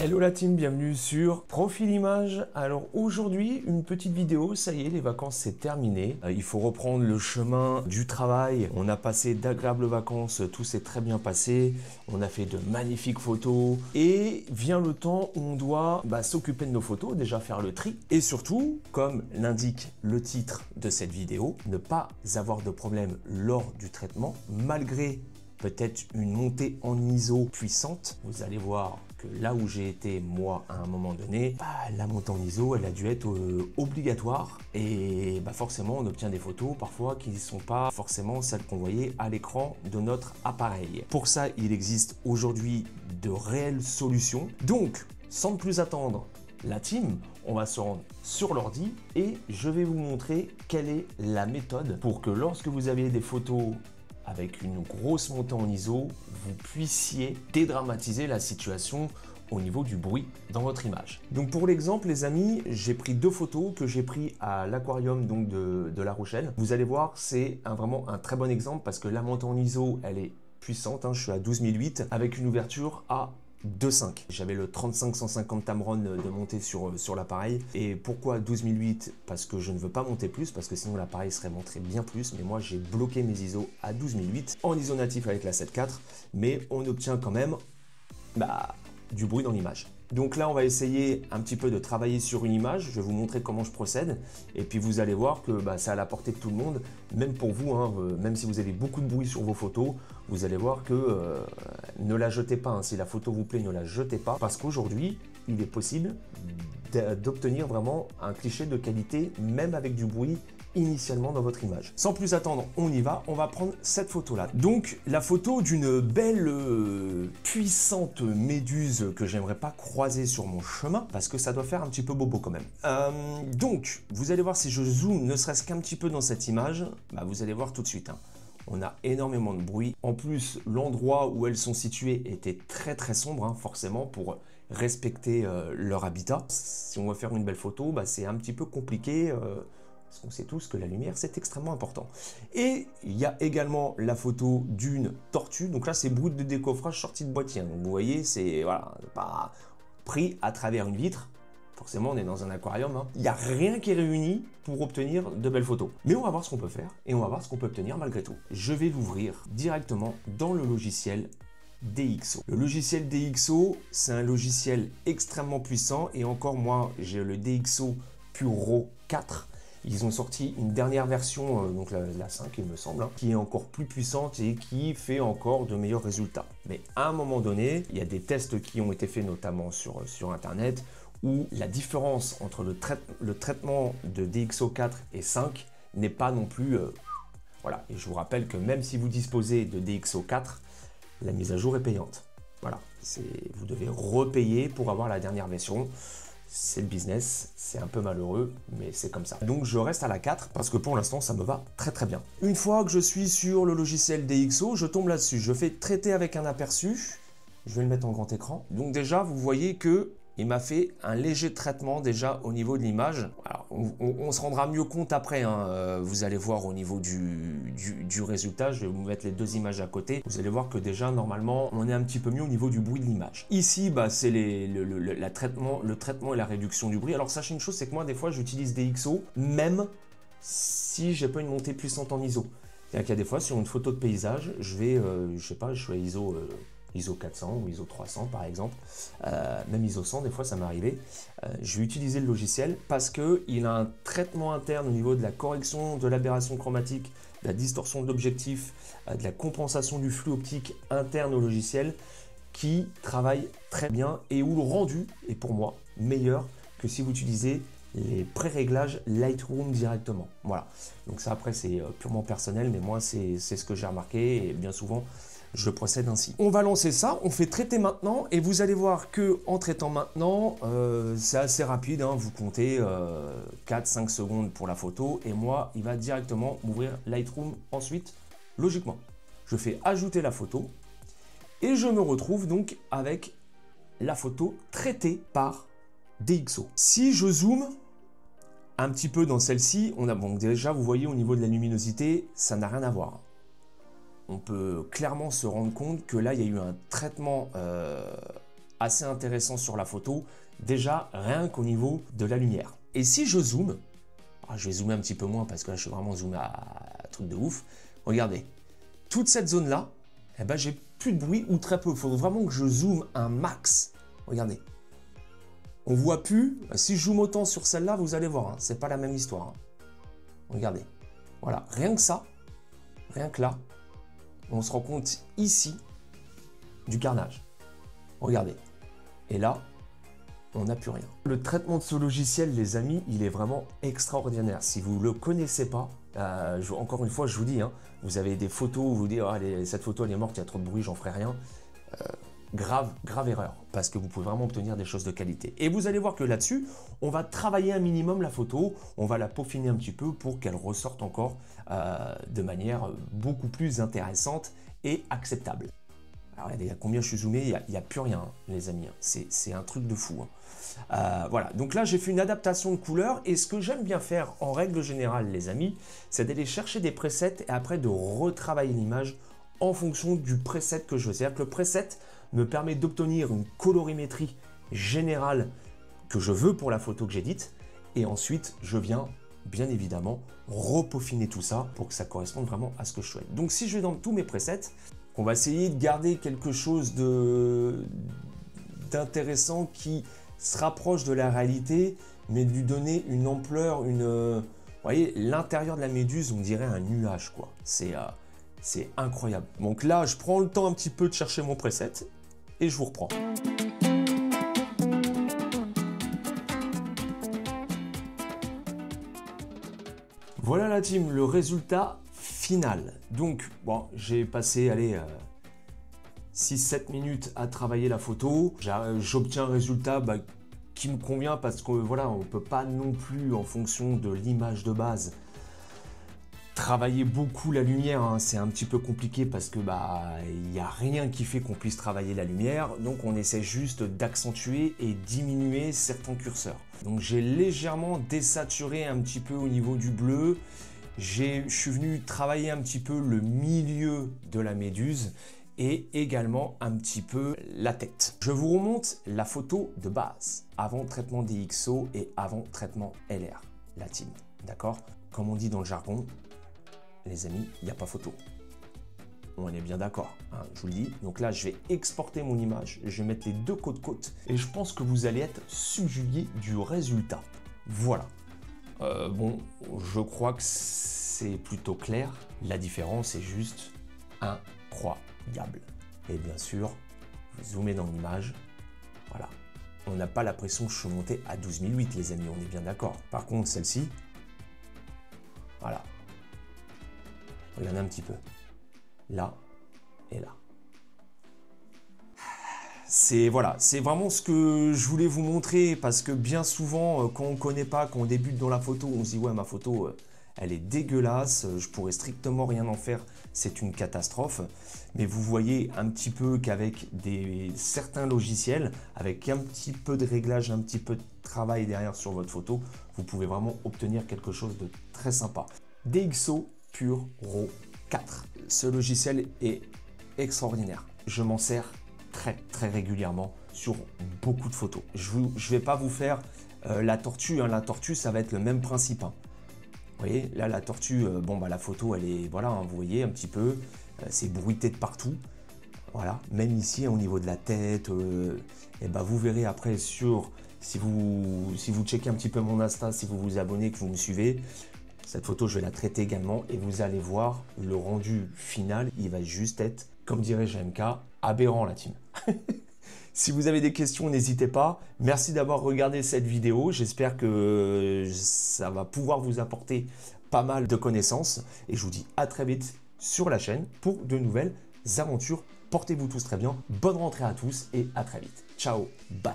Hello la team, bienvenue sur Profil Image. Alors aujourd'hui, une petite vidéo, ça y est, les vacances c'est terminé. Il faut reprendre le chemin du travail. On a passé d'agréables vacances, tout s'est très bien passé. On a fait de magnifiques photos. Et vient le temps où on doit s'occuper de nos photos, déjà faire le tri. Et surtout, comme l'indique le titre de cette vidéo, ne pas avoir de problème lors du traitement, malgré peut-être une montée en ISO puissante. Vous allez voir que là où j'ai été moi à un moment donné, la montée en ISO elle a dû être obligatoire et forcément on obtient des photos parfois qui ne sont pas forcément celles qu'on voyait à l'écran de notre appareil. Pour ça il existe aujourd'hui de réelles solutions. Donc sans plus attendre la team, on va se rendre sur l'ordi et je vais vous montrer quelle est la méthode pour que lorsque vous avez des photos avec une grosse montée en ISO, vous puissiez dédramatiser la situation au niveau du bruit dans votre image. Donc pour l'exemple les amis, j'ai pris deux photos que j'ai pris à l'aquarium donc de La Rochelle. Vous allez voir, c'est vraiment un très bon exemple parce que la montée en ISO elle est puissante, je suis à 12008 avec une ouverture à 2.5. J'avais le 35-150 Tamron de monter sur l'appareil. Et pourquoi 12008? Parce que je ne veux pas monter plus, parce que sinon l'appareil serait monté bien plus. Mais moi, j'ai bloqué mes ISO à 12008 en ISO natif avec la 7.4. Mais on obtient quand même du bruit dans l'image. Donc là, on va essayer un petit peu de travailler sur une image. Je vais vous montrer comment je procède. Et puis, vous allez voir que c'est à la portée de tout le monde. Même pour vous, même si vous avez beaucoup de bruit sur vos photos, vous allez voir que ne la jetez pas. Si la photo vous plaît, ne la jetez pas. Parce qu'aujourd'hui, il est possible d'obtenir vraiment un cliché de qualité, même avec du bruit initialement dans votre image. Sans plus attendre, on y va, on va prendre cette photo là. Donc la photo d'une belle puissante méduse que j'aimerais pas croiser sur mon chemin parce que ça doit faire un petit peu bobo quand même. Donc vous allez voir, si je zoome ne serait-ce qu'un petit peu dans cette image, vous allez voir tout de suite. On a énormément de bruit. En plus, l'endroit où elles sont situées était très sombre, forcément, pour respecter leur habitat. Si on veut faire une belle photo, c'est un petit peu compliqué. Parce qu'on sait tous que la lumière, c'est extrêmement important. Et il y a également la photo d'une tortue. Donc là, c'est bruit de décoffrage sorti de boîtier. Donc vous voyez, c'est pas pris à travers une vitre. Forcément, on est dans un aquarium. Il n'y a rien qui est réuni pour obtenir de belles photos. Mais on va voir ce qu'on peut faire et on va voir ce qu'on peut obtenir malgré tout. Je vais l'ouvrir directement dans le logiciel DxO. Le logiciel DxO, c'est un logiciel extrêmement puissant. Et encore, moi, j'ai le DxO Puro 4. Ils ont sorti une dernière version, donc la 5 il me semble, qui est encore plus puissante et qui fait encore de meilleurs résultats. Mais à un moment donné, il y a des tests qui ont été faits notamment sur Internet où la différence entre le traitement de DxO4 et 5 n'est pas non plus... voilà, et je vous rappelle que même si vous disposez de DxO4, la mise à jour est payante. Voilà, vous devez repayer pour avoir la dernière version. C'est le business, c'est un peu malheureux, mais c'est comme ça. Donc je reste à la 4 parce que pour l'instant, ça me va très bien. Une fois que je suis sur le logiciel DxO, je tombe là-dessus. Je fais traiter avec un aperçu. Je vais le mettre en grand écran. Donc déjà, vous voyez que il m'a fait un léger traitement déjà au niveau de l'image. Alors, on se rendra mieux compte après. Vous allez voir au niveau du résultat. Je vais vous mettre les deux images à côté. Vous allez voir que déjà, normalement, on est un petit peu mieux au niveau du bruit de l'image. Ici, c'est le traitement et la réduction du bruit. Alors, sachez une chose, c'est que moi, des fois, j'utilise DxO, même si j'ai pas une montée puissante en ISO. C'est-à-dire qu'il y a des fois, sur une photo de paysage, je vais, je sais pas, je suis à ISO 400 ou ISO 300 par exemple, même ISO 100 des fois ça m'est arrivé. Je vais utiliser le logiciel parce qu'il a un traitement interne au niveau de la correction de l'aberration chromatique, de la distorsion de l'objectif, de la compensation du flux optique interne au logiciel qui travaille très bien et où le rendu est pour moi meilleur que si vous utilisez les pré-réglages Lightroom directement. Voilà, donc ça après c'est purement personnel, mais moi c'est ce que j'ai remarqué et bien souvent je procède ainsi. On va lancer ça, on fait traiter maintenant et vous allez voir que en traitant maintenant, c'est assez rapide. Vous comptez 4-5 secondes pour la photo et moi, il va directement m'ouvrir Lightroom ensuite, logiquement. Je fais ajouter la photo et je me retrouve donc avec la photo traitée par DxO. Si je zoome un petit peu dans celle-ci, on a bon déjà vous voyez au niveau de la luminosité, ça n'a rien à voir. On peut clairement se rendre compte que là, il y a eu un traitement assez intéressant sur la photo, déjà rien qu'au niveau de la lumière. Et si je zoome, je vais zoomer un petit peu moins parce que là je suis vraiment zoomé à truc de ouf. Regardez, toute cette zone là, eh ben, j'ai plus de bruit ou très peu. Il faut vraiment que je zoome un max. Regardez. On voit plus. Si je zoome autant sur celle-là, vous allez voir, hein, c'est pas la même histoire. Hein. Regardez. Voilà, rien que ça, rien que là, on se rend compte ici du carnage. Regardez. Et là, on n'a plus rien. Le traitement de ce logiciel, les amis, il est vraiment extraordinaire. Si vous ne le connaissez pas, encore une fois, je vous dis, hein, vous avez des photos où vous dites ah, cette photo elle est morte, il y a trop de bruit, j'en ferai rien. Grave erreur, parce que vous pouvez vraiment obtenir des choses de qualité. Et vous allez voir que là-dessus, on va travailler un minimum la photo, on va la peaufiner un petit peu pour qu'elle ressorte encore de manière beaucoup plus intéressante et acceptable. Alors regardez, combien je suis zoomé, il n'y a plus rien, hein, les amis. Hein. C'est un truc de fou. Hein. Voilà, donc là j'ai fait une adaptation de couleur et ce que j'aime bien faire en règle générale, les amis, c'est d'aller chercher des presets et après de retravailler l'image en fonction du preset que je veux. C'est-à-dire que le preset me permet d'obtenir une colorimétrie générale que je veux pour la photo que j'édite et ensuite je viens bien évidemment repeaufiner tout ça pour que ça corresponde vraiment à ce que je souhaite. Donc si je vais dans tous mes presets, on va essayer de garder quelque chose d'intéressant qui se rapproche de la réalité, mais de lui donner une ampleur, vous voyez, l'intérieur de la méduse, on dirait un nuage, quoi. C'est incroyable. Donc là, je prends le temps un petit peu de chercher mon preset et je vous reprends. Voilà la team, le résultat final. Donc, bon, j'ai passé, allez, 6-7 minutes à travailler la photo. J'obtiens un résultat qui me convient parce que voilà, on ne peut pas non plus, en fonction de l'image de base, travailler beaucoup la lumière. Hein. C'est un petit peu compliqué parce que il n'y a rien qui fait qu'on puisse travailler la lumière. Donc, on essaie juste d'accentuer et diminuer certains curseurs. Donc, j'ai légèrement désaturé un petit peu au niveau du bleu. Je suis venu travailler un petit peu le milieu de la méduse et également un petit peu la tête. Je vous remonte la photo de base, avant traitement DxO et avant traitement LR, la team, d'accord? Comme on dit dans le jargon, les amis, il n'y a pas photo. On est bien d'accord, hein, je vous le dis. Donc là, je vais exporter mon image, je vais mettre les deux côte-côte et je pense que vous allez être subjugué du résultat. Voilà. Bon, je crois que c'est plutôt clair. La différence est juste incroyable. Et bien sûr, vous zoomez dans l'image. Voilà. On n'a pas l'impression que je suis monté à 12008, les amis, on est bien d'accord. Par contre, celle-ci, voilà. Regardez un petit peu. Là et là. Voilà, c'est vraiment ce que je voulais vous montrer parce que bien souvent, quand on ne connaît pas, quand on débute dans la photo, on se dit ouais, ma photo, elle est dégueulasse, je pourrais strictement rien en faire, c'est une catastrophe. Mais vous voyez un petit peu qu'avec certains logiciels, avec un petit peu de réglage, un petit peu de travail derrière sur votre photo, vous pouvez vraiment obtenir quelque chose de très sympa. DxO Pure RAW 4. Ce logiciel est extraordinaire. Je m'en sers très régulièrement sur beaucoup de photos. Je vais pas vous faire la tortue, hein. La tortue, ça va être le même principe. Hein. Vous voyez, là, la tortue, la photo, elle est, voilà, hein, vous voyez un petit peu, c'est bruité de partout. Voilà, même ici, hein, au niveau de la tête, et vous verrez après si vous checkez un petit peu mon Insta, si vous vous abonnez, que vous me suivez, cette photo, je vais la traiter également et vous allez voir le rendu final, il va juste être, comme dirait JMK, aberrant la team. Si vous avez des questions, n'hésitez pas. Merci d'avoir regardé cette vidéo. J'espère que ça va pouvoir vous apporter pas mal de connaissances. Et je vous dis à très vite sur la chaîne pour de nouvelles aventures. Portez-vous tous très bien. Bonne rentrée à tous et à très vite. Ciao, bye.